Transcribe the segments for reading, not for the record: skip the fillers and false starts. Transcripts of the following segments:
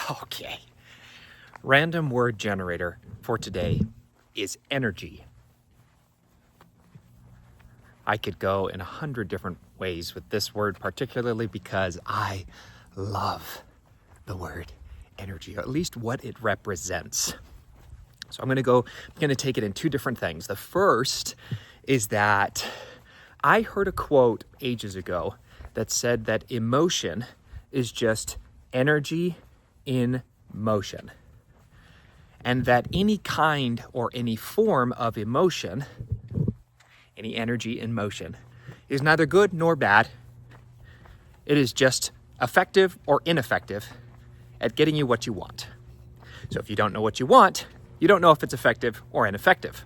Okay. Random word generator for today is energy. I could go in 100 different ways with this word, particularly because I love the word energy, or at least what it represents. So I'm going to take it in two different things. The first is that I heard a quote ages ago that said that emotion is just energy in motion. And that any kind or any form of emotion, any energy in motion, is neither good nor bad. It is just effective or ineffective at getting you what you want. So if you don't know what you want, you don't know if it's effective or ineffective.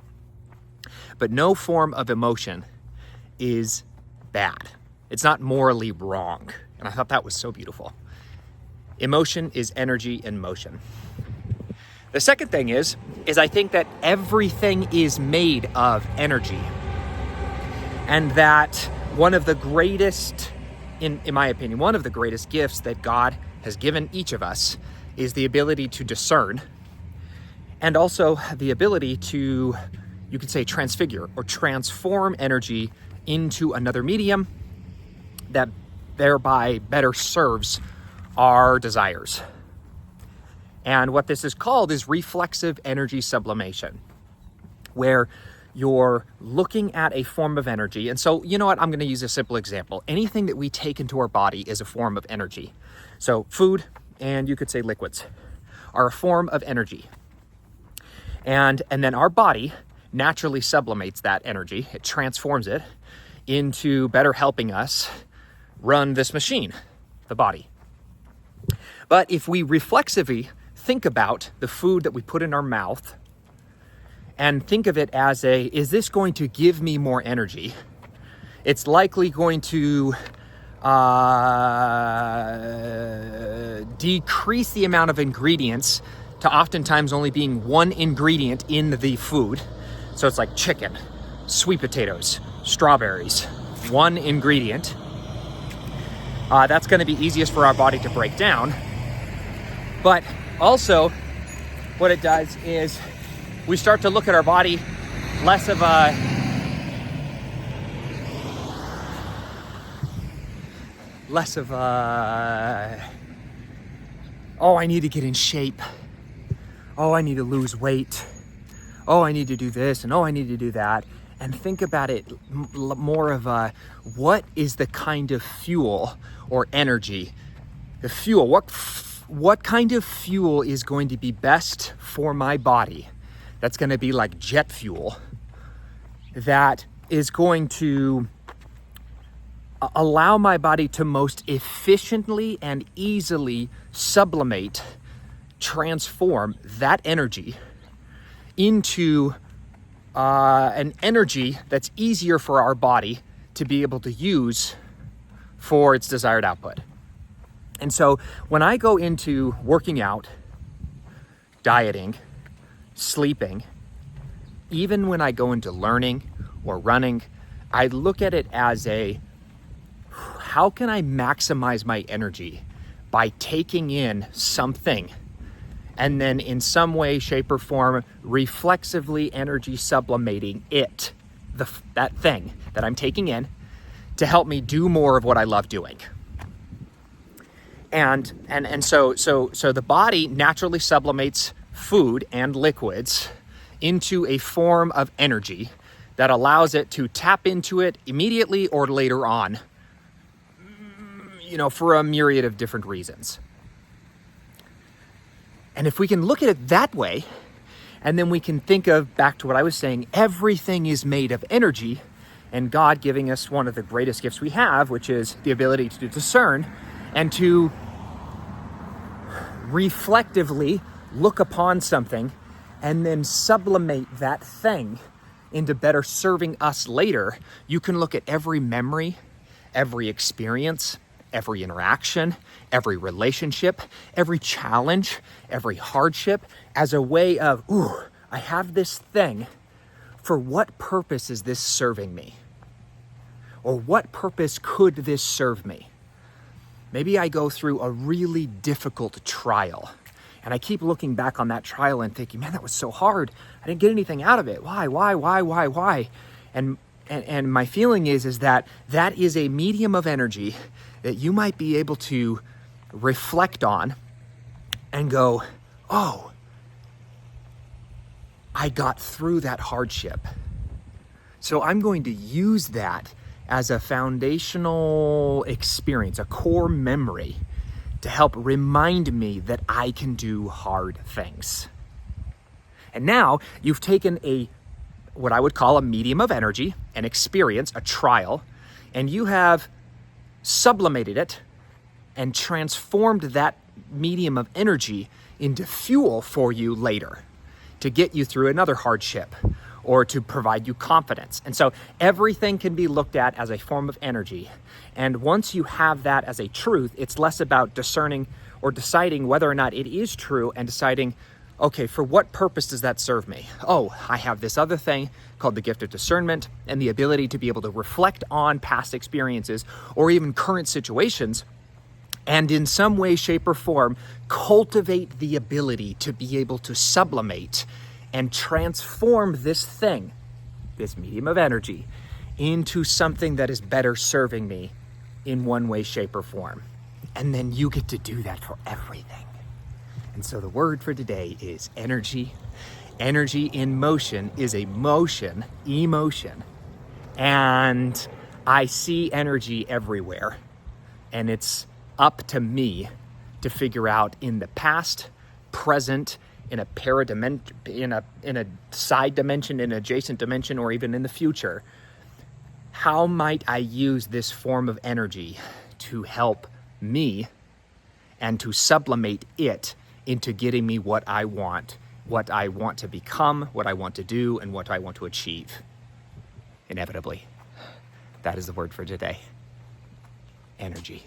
But no form of emotion is bad. It's not morally wrong. And I thought that was so beautiful. Emotion is energy in motion. The second thing is I think that everything is made of energy. And that one of the greatest, in my opinion, one of the greatest gifts that God has given each of us is the ability to discern, and also the ability to, you could say, transfigure or transform energy into another medium that thereby better serves our desires. And what this is called is reflexive energy sublimation, where you're looking at a form of energy. And so, you know what? I'm going to use a simple example. Anything that we take into our body is a form of energy. So food, and you could say liquids, are a form of energy. And then our body naturally sublimates that energy. It transforms it into better helping us run this machine, the body. But if we reflexively think about the food that we put in our mouth and think of it as is this going to give me more energy? It's likely going to decrease the amount of ingredients to oftentimes only being one ingredient in the food. So it's like chicken, sweet potatoes, strawberries, one ingredient. That's going to be easiest for our body to break down. But also, what it does is we start to look at our body less of oh, I need to get in shape. Oh, I need to lose weight. Oh, I need to do this, and oh, I need to do that. And think about it more of what is the kind of fuel or energy, the fuel, what kind of fuel is going to be best for my body? That's going to be like jet fuel that is going to allow my body to most efficiently and easily sublimate, transform that energy into an energy that's easier for our body to be able to use for its desired output. And so when I go into working out, dieting, sleeping, even when I go into learning or running, I look at it as how can I maximize my energy by taking in something and then in some way, shape, or form, reflexively energy sublimating it, that thing that I'm taking in, to help me do more of what I love doing. And so the body naturally sublimates food and liquids into a form of energy that allows it to tap into it immediately or later on, for a myriad of different reasons. And if we can look at it that way, and then we can think of, back to what I was saying, everything is made of energy, and God giving us one of the greatest gifts we have, which is the ability to discern and to reflectively look upon something and then sublimate that thing into better serving us later. You can look at every memory, every experience, every interaction, every relationship, every challenge, every hardship as a way of, I have this thing. For what purpose is this serving me? Or what purpose could this serve me? Maybe I go through a really difficult trial And I keep looking back on that trial and thinking, man, that was so hard. I didn't get anything out of it. Why? And my feeling is that is a medium of energy that you might be able to reflect on and go, oh, I got through that hardship. So I'm going to use that as a foundational experience, a core memory to help remind me that I can do hard things. And now you've taken what I would call a medium of energy, an experience, a trial, and you have sublimated it and transformed that medium of energy into fuel for you later to get you through another hardship or to provide you confidence. And so everything can be looked at as a form of energy. And once you have that as a truth, it's less about discerning or deciding whether or not it is true and deciding, okay, for what purpose does that serve me? Oh, I have this other thing called the gift of discernment and the ability to be able to reflect on past experiences or even current situations and in some way, shape, or form, cultivate the ability to be able to sublimate and transform this thing, this medium of energy, into something that is better serving me in one way, shape, or form. And then you get to do that for everything. And so the word for today is energy. Energy in motion is a motion, emotion. And I see energy everywhere. And it's up to me to figure out in the past, present, in a paradimension, in a side dimension, in an adjacent dimension, or even in the future, how might I use this form of energy to help me and to sublimate it into getting me what I want to become, what I want to do, and what I want to achieve. Inevitably. That is the word for today. Energy.